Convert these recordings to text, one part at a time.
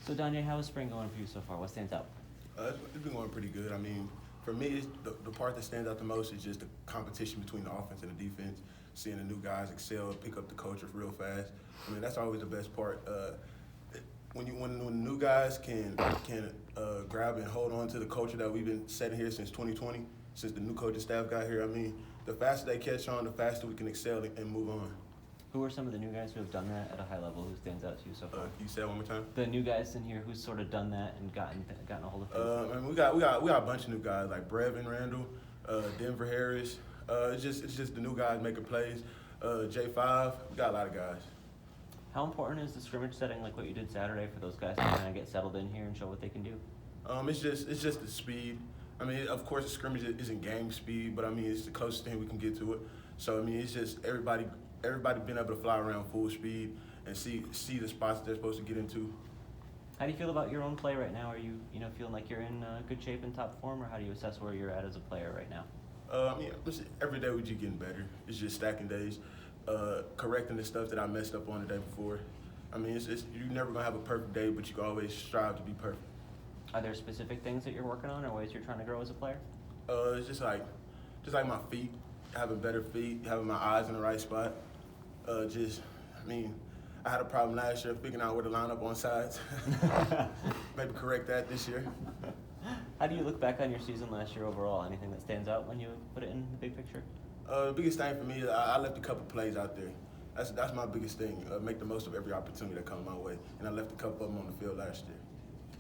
So, Donyai, how is spring going for you so far? What stands out? It's been going pretty good. I mean, for me, the part that stands out the most is just the competition between the offense and the defense. Seeing the new guys excel, pick up the culture real fast. I mean, that's always the best part. When the new guys can grab and hold on to the culture that we've been setting here since 2020, since the new coaching staff got here. I mean, the faster they catch on, the faster we can excel and move on. Who are some of the new guys who have done that at a high level? Who stands out to you so far? Can you say that one more time? The new guys in here who's sort of done that and gotten a hold of things. I mean, we got a bunch of new guys like Brevin Randall, Denver Harris. It's just the new guys making plays. J5. We got a lot of guys. How important is the scrimmage setting like what you did Saturday for those guys to kind of get settled in here and show what they can do? It's just the speed. I mean, of course, the scrimmage isn't game speed, but I mean, it's the closest thing we can get to it. So I mean, it's just everybody being able to fly around full speed and see the spots they're supposed to get into. How do you feel about your own play right now? Are you feeling like you're in good shape and top form, or how do you assess where you're at as a player right now? I mean, every day we just getting better. It's just stacking days, correcting the stuff that I messed up on the day before. I mean, you're never gonna have a perfect day, but you can always strive to be perfect. Are there specific things that you're working on or ways you're trying to grow as a player? It's just like my feet, having better feet, having my eyes in the right spot. I mean, I had a problem last year figuring out where to line up on sides. Maybe correct that this year. How do you look back on your season last year overall? Anything that stands out when you put it in the big picture? The biggest thing for me is I left a couple plays out there. That's my biggest thing. Make the most of every opportunity that comes my way. And I left a couple of them on the field last year.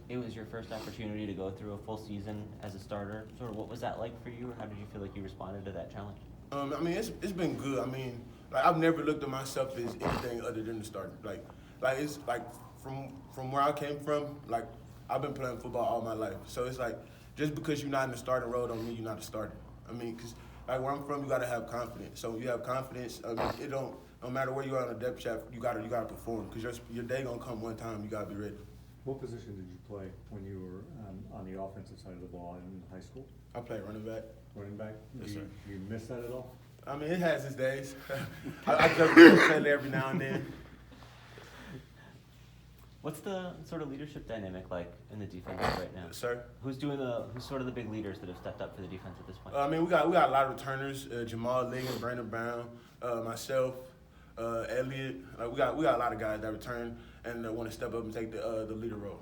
It was your first opportunity to go through a full season as a starter. Sort of what was that like for you, or how did you feel like you responded to that challenge? I mean, it's been good. I mean, like I've never looked at myself as anything other than the starter. Like it's like from where I came from. Like I've been playing football all my life, so it's like just because you're not in the starting role don't mean you're not a starter. I mean, because like where I'm from, you gotta have confidence. So when you have confidence, I mean, it don't no matter where you are on the depth chart, you gotta perform because your day gonna come one time. You gotta be ready. What position did you play when you were on the offensive side of the ball in high school? I play running back. Running back? Yes, do sir. you miss that at all? I mean, it has its days. I just play there every now and then. What's the sort of leadership dynamic like in the defense right now? Sir? Who's sort of the big leaders that have stepped up for the defense at this point? I mean, we got a lot of returners. Jamal Liggins, Brandon Brown, myself, Elliott. We got a lot of guys that return and want to step up and take the leader role.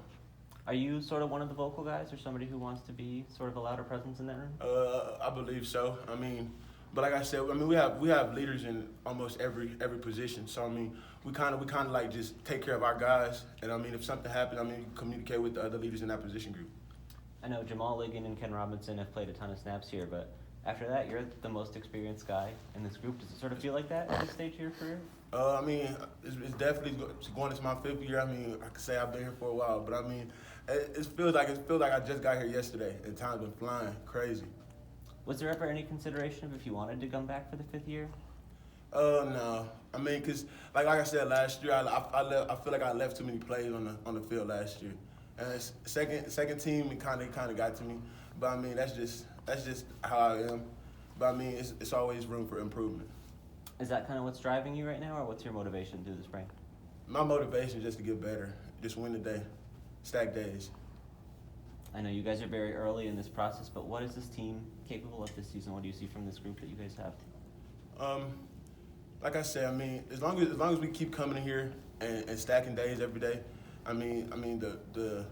Are you sort of one of the vocal guys, or somebody who wants to be sort of a louder presence in that room? I believe so. I mean, but like I said, I mean we have leaders in almost every position. So I mean, we kind of like just take care of our guys. And I mean, if something happens, I mean, communicate with the other leaders in that position group. I know Jamal Liggins and Ken Robinson have played a ton of snaps here, but after that, you're the most experienced guy in this group. Does it sort of feel like that at this stage of your career? I mean, it's definitely going into my 5th year. I mean, I could say I've been here for a while, but I mean, it feels like I just got here yesterday, and time's been flying crazy. Was there ever any consideration of if you wanted to come back for the 5th year? No. I mean, cause like I said last year, I feel like I left too many plays on the field last year, and second team it kind of got to me. But I mean, that's just how I am. But I mean, it's always room for improvement. Is that kind of what's driving you right now, or what's your motivation through the spring? My motivation is just to get better, just win the day, stack days. I know you guys are very early in this process, but what is this team capable of this season? What do you see from this group that you guys have? Like I said, I mean, as long as we keep coming in here and stacking days every day, I mean the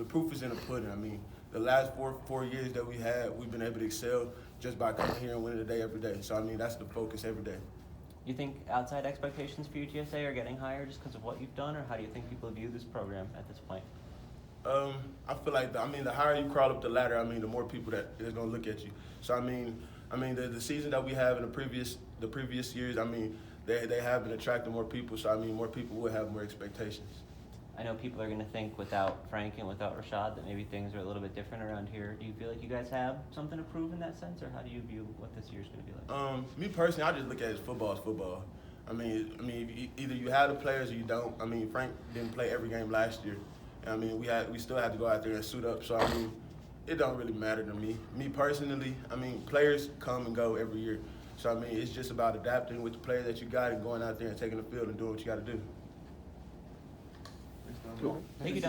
proof is in the pudding. I mean, the last four years that we've been able to excel just by coming here and winning the day every day. So I mean, that's the focus every day. You think outside expectations for UTSA are getting higher just because of what you've done, or how do you think people view this program at this point? I feel like the higher you crawl up the ladder, I mean, the more people that is gonna look at you. So I mean the season that we have in the previous years, I mean, they have been attracting more people. So I mean, more people will have more expectations. I know people are going to think without Frank and without Rashad that maybe things are a little bit different around here. Do you feel like you guys have something to prove in that sense, or how do you view what this year's going to be like? Me personally, I just look at it as football is football. I mean, either you have the players or you don't. I mean, Frank didn't play every game last year. I mean, we still had to go out there and suit up. So I mean, it don't really matter to me. Me personally, I mean, players come and go every year. So I mean, it's just about adapting with the players that you got and going out there and taking the field and doing what you got to do. Cool. Thank you, Don.